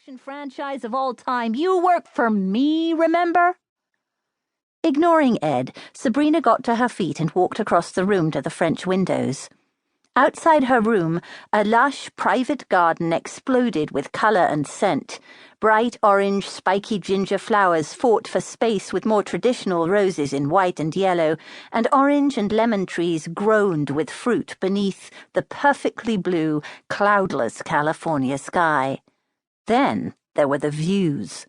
action franchise of all time. You work for me, remember? Ignoring Ed, Sabrina got to her feet and walked across the room to the French windows. Outside her room, a lush private garden exploded with colour and scent. Bright orange, spiky ginger flowers fought for space with more traditional roses in white and yellow, and orange and lemon trees groaned with fruit beneath the perfectly blue, cloudless California sky. Then there were the views.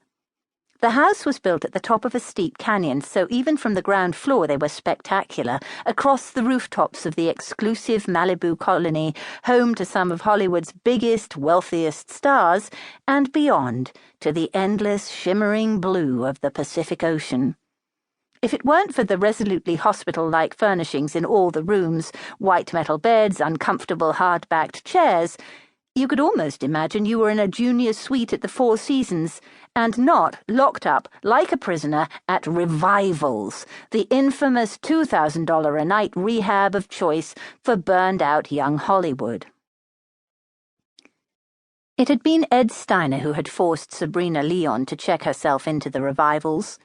The house was built at the top of a steep canyon, so even from the ground floor they were spectacular, across the rooftops of the exclusive Malibu colony, home to some of Hollywood's biggest, wealthiest stars, and beyond, to the endless, shimmering blue of the Pacific Ocean. If it weren't for the resolutely hospital-like furnishings in all the rooms, white metal beds, uncomfortable hard-backed chairs, you could almost imagine you were in a junior suite at the Four Seasons, and not locked up like a prisoner at Revivals, the infamous $2,000 a night rehab of choice for burned-out young Hollywood. It had been Ed Steiner who had forced Sabrina Leon to check herself into the Revivals.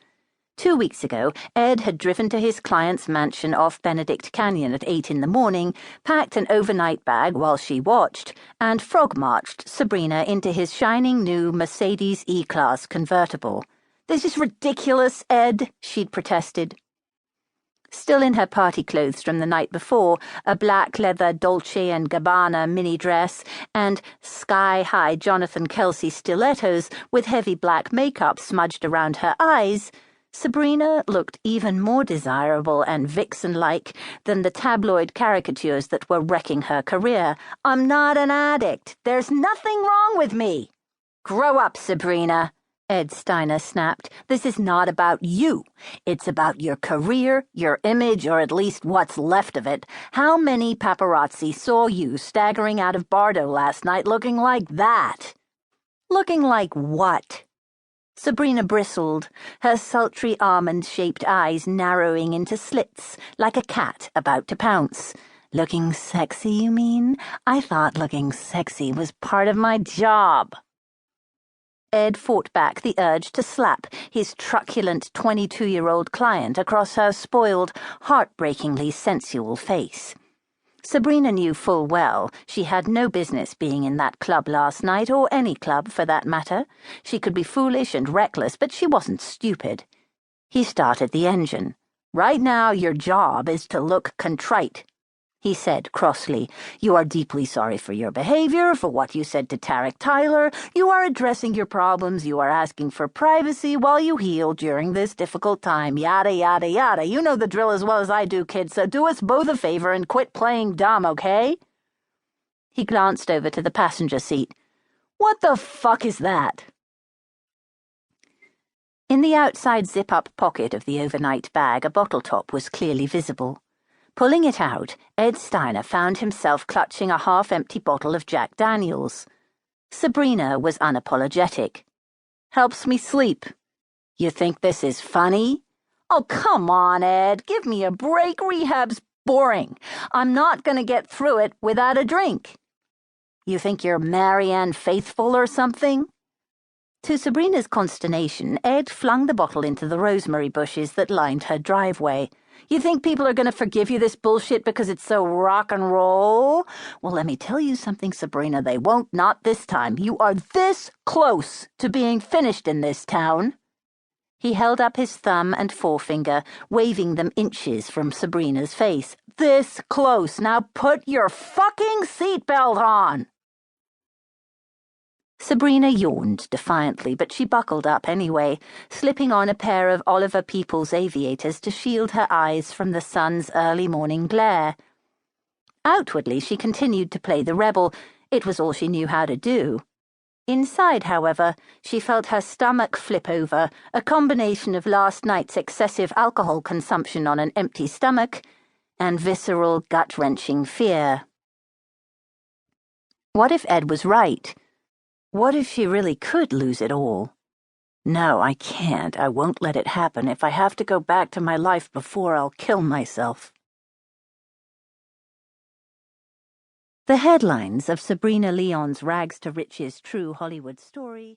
2 weeks ago, Ed had driven to his client's mansion off Benedict Canyon at 8 in the morning, packed an overnight bag while she watched, and frog-marched Sabrina into his shining new Mercedes E-Class convertible. "This is ridiculous, Ed," she'd protested. Still in her party clothes from the night before, a black leather Dolce & Gabbana mini dress, and sky-high Jonathan Kelsey stilettos with heavy black makeup smudged around her eyes, Sabrina looked even more desirable and vixen-like than the tabloid caricatures that were wrecking her career. "I'm not an addict. There's nothing wrong with me." "Grow up, Sabrina," Ed Steiner snapped. "This is not about you. It's about your career, your image, or at least what's left of it. How many paparazzi saw you staggering out of Bardo last night looking like that?" "Looking like what?" Sabrina bristled, her sultry almond-shaped eyes narrowing into slits, like a cat about to pounce. "Looking sexy, you mean? I thought looking sexy was part of my job." Ed fought back the urge to slap his truculent 22-year-old client across her spoiled, heartbreakingly sensual face. Sabrina knew full well she had no business being in that club last night, or any club for that matter. She could be foolish and reckless, but she wasn't stupid. He started the engine. "Right now your job is to look contrite," he said crossly. "You are deeply sorry for your behavior, for what you said to Tarek Tyler. You are addressing your problems. You are asking for privacy while you heal during this difficult time. Yada, yada, yada. You know the drill as well as I do, kid, so do us both a favor and quit playing dumb, okay?" He glanced over to the passenger seat. "What the fuck is that?" In the outside zip-up pocket of the overnight bag, a bottle top was clearly visible. Pulling it out, Ed Steiner found himself clutching a half-empty bottle of Jack Daniels. Sabrina was unapologetic. "Helps me sleep. You think this is funny?" "Oh, come on, Ed. Give me a break. Rehab's boring. I'm not going to get through it without a drink." "You think you're Marianne Faithfull or something?" To Sabrina's consternation, Ed flung the bottle into the rosemary bushes that lined her driveway. "You think people are going to forgive you this bullshit because it's so rock and roll? Well, let me tell you something, Sabrina. They won't, not this time. You are this close to being finished in this town." He held up his thumb and forefinger, waving them inches from Sabrina's face. "This close. Now put your fucking seatbelt on." Sabrina yawned defiantly, but she buckled up anyway, slipping on a pair of Oliver Peoples aviators to shield her eyes from the sun's early morning glare. Outwardly, she continued to play the rebel. It was all she knew how to do. Inside, however, she felt her stomach flip over, a combination of last night's excessive alcohol consumption on an empty stomach and visceral, gut-wrenching fear. What if Ed was right? What if she really could lose it all? "No, I can't. I won't let it happen. If I have to go back to my life before, I'll kill myself." The headlines of Sabrina Leon's Rags to Riches true Hollywood story